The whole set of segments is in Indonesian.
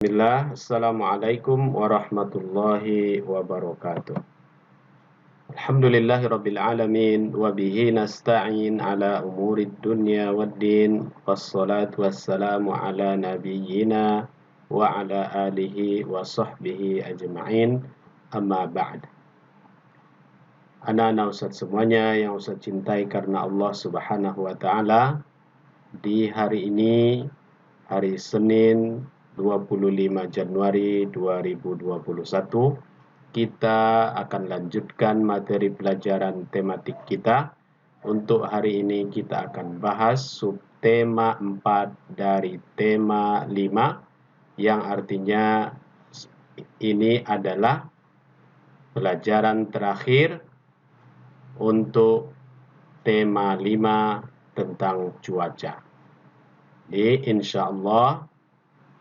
Bismillah, Assalamualaikum warahmatullahi wabarakatuh. Alhamdulillahirabbil alamin wa bihi nasta'in ala umurid dunya waddin. Wassalatu wassalamu ala nabiyyina wa ala alihi wa sahbihi ajma'in. Amma ba'd. Anak-anak Ustaz semuanya yang Ustaz cintai karena Allah Subhanahu wa taala, di hari ini, hari Senin 25 Januari 2021, kita akan lanjutkan materi pelajaran tematik kita. Untuk hari ini kita akan bahas subtema 4 dari tema 5, yang artinya ini adalah pelajaran terakhir untuk tema 5 tentang cuaca. Jadi insya Allah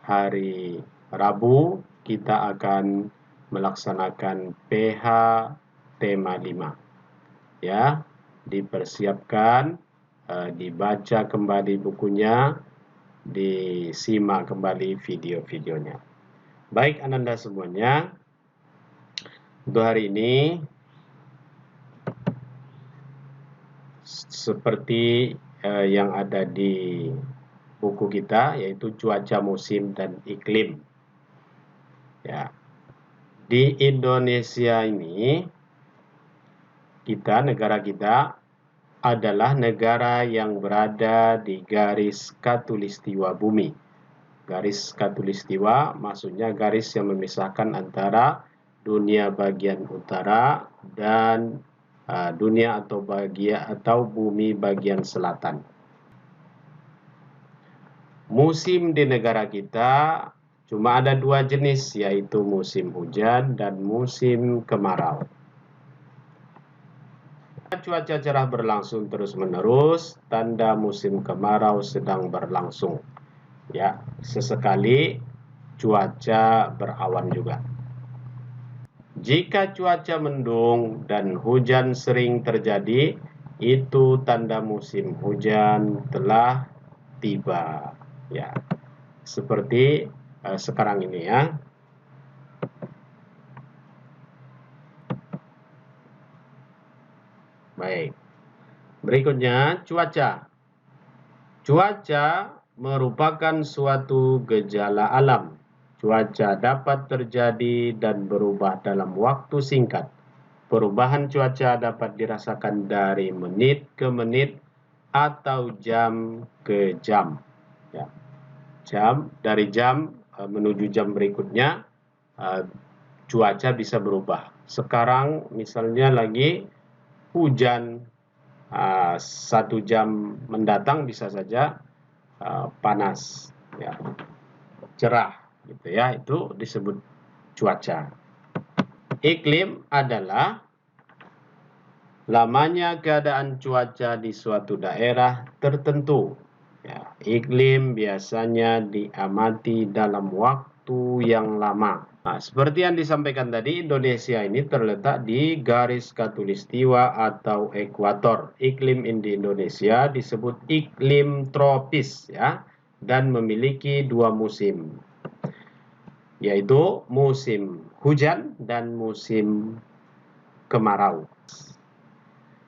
hari Rabu kita akan melaksanakan PH tema 5. Ya, dipersiapkan, dibaca kembali bukunya, disimak kembali video-videonya. Baik Ananda semuanya, untuk hari ini seperti yang ada di buku kita, yaitu cuaca musim dan iklim. Ya, di Indonesia ini, negara kita adalah negara yang berada di garis khatulistiwa bumi. Garis khatulistiwa maksudnya garis yang memisahkan antara dunia bagian utara dan dunia atau bumi bagian selatan. Musim di negara kita cuma ada 2 jenis, yaitu musim hujan dan musim kemarau. Cuaca cerah berlangsung terus-menerus, tanda musim kemarau sedang berlangsung. Ya, sesekali cuaca berawan juga. Jika cuaca mendung dan hujan sering terjadi, itu tanda musim hujan telah tiba. Ya, seperti sekarang ini ya. Baik. Berikutnya cuaca. Cuaca merupakan suatu gejala alam. Cuaca dapat terjadi dan berubah dalam waktu singkat. Perubahan cuaca dapat dirasakan dari menit ke menit atau jam ke jam. Ya. Dari jam menuju jam berikutnya, cuaca bisa berubah. Sekarang misalnya lagi hujan, 1 jam mendatang bisa saja panas, ya, cerah, gitu ya. Itu disebut cuaca. Iklim adalah lamanya keadaan cuaca di suatu daerah tertentu. Ya, iklim biasanya diamati dalam waktu yang lama. Nah, seperti yang disampaikan tadi, Indonesia ini terletak di garis khatulistiwa atau ekuator. Iklim di Indonesia disebut iklim tropis, ya, dan memiliki 2 musim, yaitu musim hujan dan musim kemarau.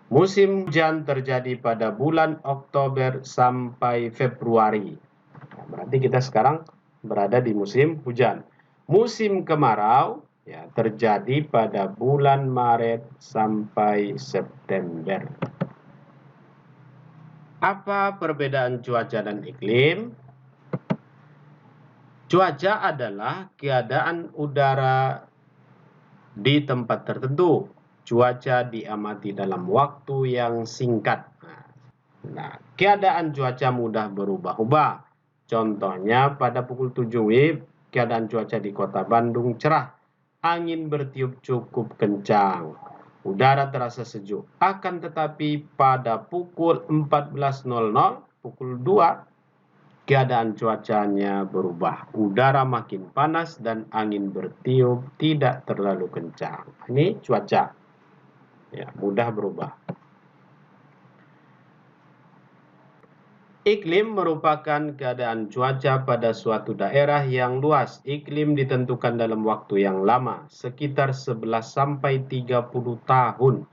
Musim hujan terjadi pada bulan Oktober sampai Februari. Nah, berarti kita sekarang berada di musim hujan. Musim kemarau ya terjadi pada bulan Maret sampai September. Apa perbedaan cuaca dan iklim? Cuaca adalah keadaan udara di tempat tertentu. Cuaca diamati dalam waktu yang singkat. Nah, keadaan cuaca mudah berubah-ubah. Contohnya pada pukul 7 WIB, keadaan cuaca di kota Bandung cerah. Angin bertiup cukup kencang. Udara terasa sejuk. Akan tetapi pada pukul 14.00, pukul 2, keadaan cuacanya berubah. Udara makin panas dan angin bertiup tidak terlalu kencang. Ini cuaca. Ya, mudah berubah. Iklim merupakan keadaan cuaca pada suatu daerah yang luas. Iklim ditentukan dalam waktu yang lama, sekitar 11-30 tahun.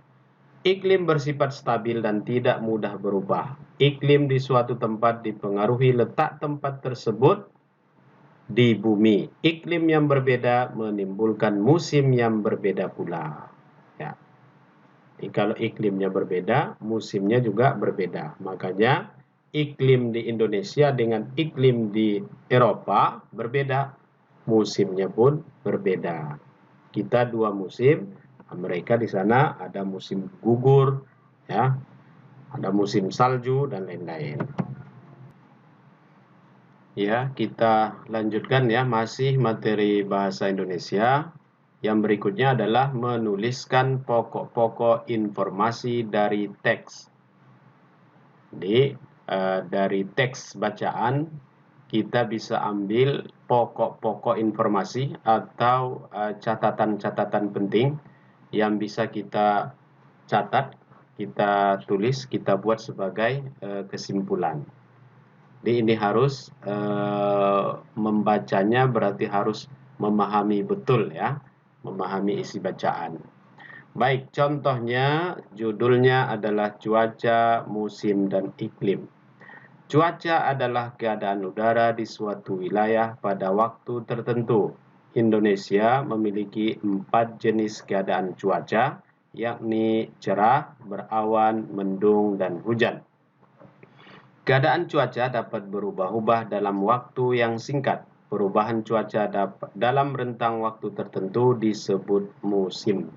Iklim bersifat stabil dan tidak mudah berubah. Iklim di suatu tempat dipengaruhi letak tempat tersebut di bumi. Iklim yang berbeda menimbulkan musim yang berbeda pula. Ya. Kalau iklimnya berbeda, musimnya juga berbeda. Makanya iklim di Indonesia dengan iklim di Eropa berbeda, musimnya pun berbeda. Kita dua musim, mereka di sana ada musim gugur, ya, ada musim salju dan lain-lain. Ya, kita lanjutkan ya, masih materi bahasa Indonesia. Yang berikutnya adalah menuliskan pokok-pokok informasi dari teks. Jadi dari teks bacaan kita bisa ambil pokok-pokok informasi atau catatan-catatan penting yang bisa kita catat, kita tulis, kita buat sebagai kesimpulan. Jadi ini harus membacanya berarti harus memahami betul ya, memahami isi bacaan. Baik, contohnya judulnya adalah cuaca, musim, dan iklim. Cuaca adalah keadaan udara di suatu wilayah pada waktu tertentu. Indonesia memiliki 4 jenis keadaan cuaca, yakni cerah, berawan, mendung, dan hujan. Keadaan cuaca dapat berubah-ubah dalam waktu yang singkat. Perubahan cuaca dalam rentang waktu tertentu disebut musim.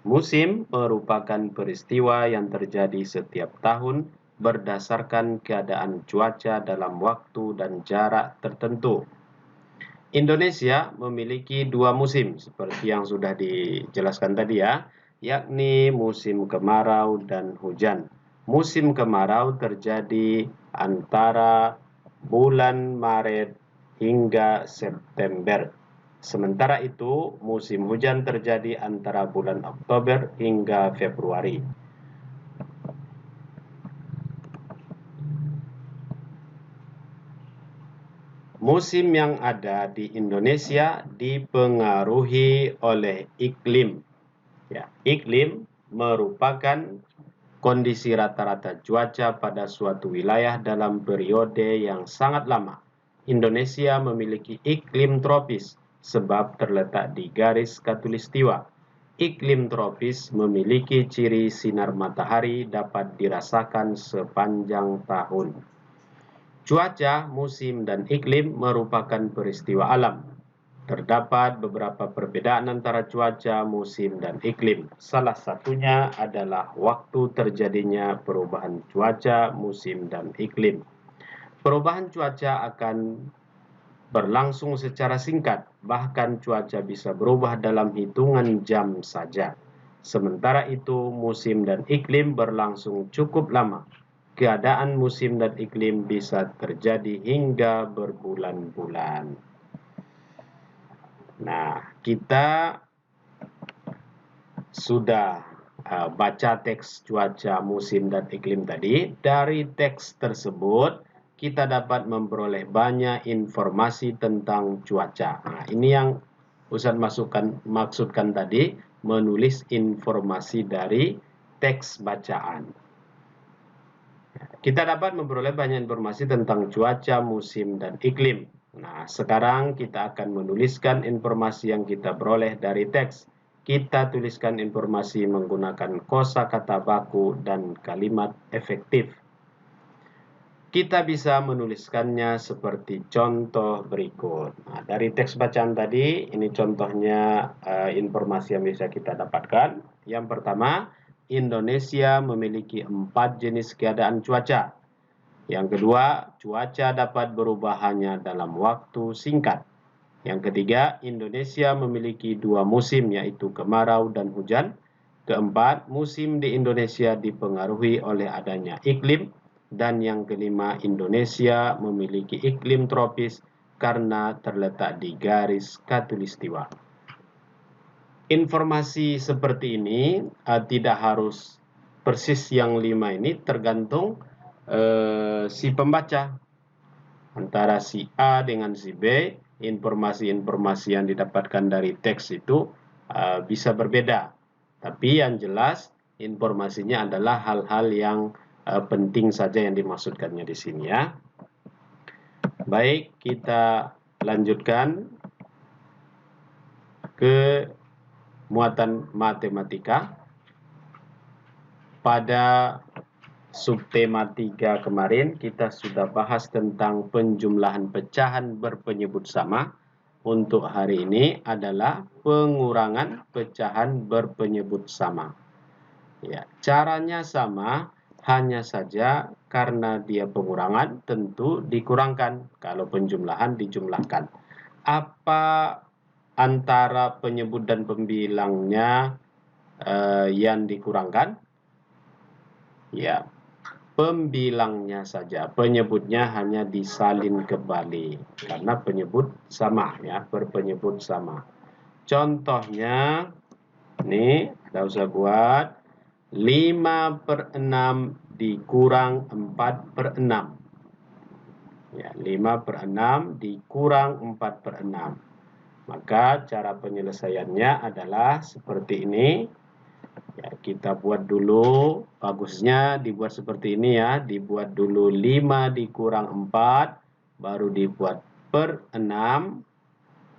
Musim merupakan peristiwa yang terjadi setiap tahun berdasarkan keadaan cuaca dalam waktu dan jarak tertentu. Indonesia memiliki 2 musim seperti yang sudah dijelaskan tadi ya, yakni musim kemarau dan hujan. Musim kemarau terjadi antara bulan Maret hingga September. Sementara itu, musim hujan terjadi antara bulan Oktober hingga Februari. Musim yang ada di Indonesia dipengaruhi oleh iklim. Ya, iklim merupakan kondisi rata-rata cuaca pada suatu wilayah dalam periode yang sangat lama. Indonesia memiliki iklim tropis sebab terletak di garis khatulistiwa. Iklim tropis memiliki ciri sinar matahari dapat dirasakan sepanjang tahun. Cuaca, musim, dan iklim merupakan peristiwa alam. Terdapat beberapa perbedaan antara cuaca, musim, dan iklim. Salah satunya adalah waktu terjadinya perubahan cuaca, musim, dan iklim. Perubahan cuaca akan berlangsung secara singkat, bahkan cuaca bisa berubah dalam hitungan jam saja. Sementara itu, musim dan iklim berlangsung cukup lama. Keadaan musim dan iklim bisa terjadi hingga berbulan-bulan. Nah, kita sudah baca teks cuaca, musim, dan iklim tadi. Dari teks tersebut, kita dapat memperoleh banyak informasi tentang cuaca. Nah, ini yang Ustadz maksudkan tadi, menulis informasi dari teks bacaan. Kita dapat memperoleh banyak informasi tentang cuaca, musim, dan iklim. Nah, sekarang kita akan menuliskan informasi yang kita peroleh dari teks. Kita tuliskan informasi menggunakan kosakata baku dan kalimat efektif. Kita bisa menuliskannya seperti contoh berikut. Nah, dari teks bacaan tadi, ini contohnya informasi yang bisa kita dapatkan. Yang pertama, Indonesia memiliki 4 jenis keadaan cuaca. Yang kedua, cuaca dapat berubah hanya dalam waktu singkat. Yang ketiga, Indonesia memiliki 2 musim, yaitu kemarau dan hujan. Keempat, musim di Indonesia dipengaruhi oleh adanya iklim. Dan yang kelima, Indonesia memiliki iklim tropis karena terletak di garis khatulistiwa. Informasi seperti ini tidak harus persis yang 5 ini, tergantung si pembaca. Antara si A dengan si B, informasi-informasi yang didapatkan dari teks itu bisa berbeda. Tapi yang jelas informasinya adalah hal-hal yang penting saja yang dimaksudkannya di sini ya. Baik, kita lanjutkan ke muatan matematika. Pada subtema 3 kemarin kita sudah bahas tentang penjumlahan pecahan berpenyebut sama. Untuk hari ini adalah pengurangan pecahan berpenyebut sama. Ya, caranya sama, hanya saja karena dia pengurangan tentu dikurangkan. Kalau penjumlahan dijumlahkan. Apa antara penyebut dan pembilangnya yang dikurangkan? Ya, pembilangnya saja. Penyebutnya hanya disalin kembali karena penyebut sama ya, berpenyebut sama. Contohnya ini tidak usah buat 5/6 dikurang 4/6. Ya, 5/6 dikurang 4/6. Maka cara penyelesaiannya adalah seperti ini. Ya, kita buat dulu, bagusnya dibuat seperti ini ya, dibuat dulu 5 dikurang 4, baru dibuat per 6,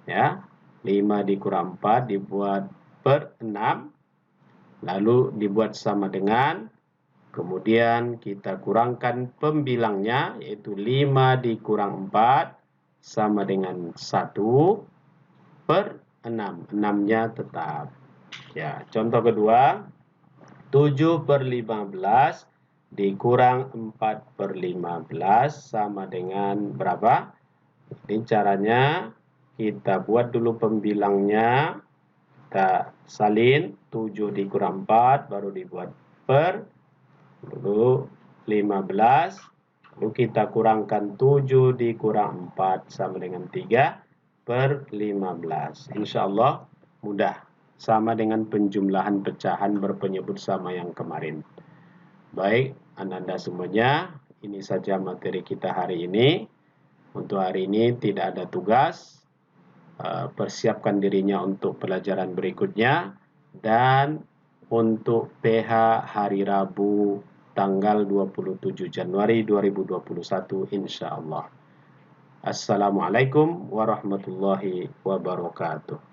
ya, 5 dikurang 4 dibuat per 6, lalu dibuat sama dengan, kemudian kita kurangkan pembilangnya, yaitu 5 dikurang 4 sama dengan 1 per 6, 6-nya tetap. Ya, contoh kedua, 7/15 dikurang 4/15 sama dengan berapa? Ini caranya kita buat dulu pembilangnya, kita salin 7 dikurang 4 baru dibuat per, dulu 15, lalu kita kurangkan 7 dikurang 4 sama dengan 3/15. Insya Allah mudah. Sama dengan penjumlahan pecahan berpenyebut sama yang kemarin. Baik, Anda semuanya, ini saja materi kita hari ini. Untuk hari ini tidak ada tugas. Persiapkan dirinya untuk pelajaran berikutnya. Dan untuk PH hari Rabu tanggal 27 Januari 2021 insya Allah. Assalamualaikum warahmatullahi wabarakatuh.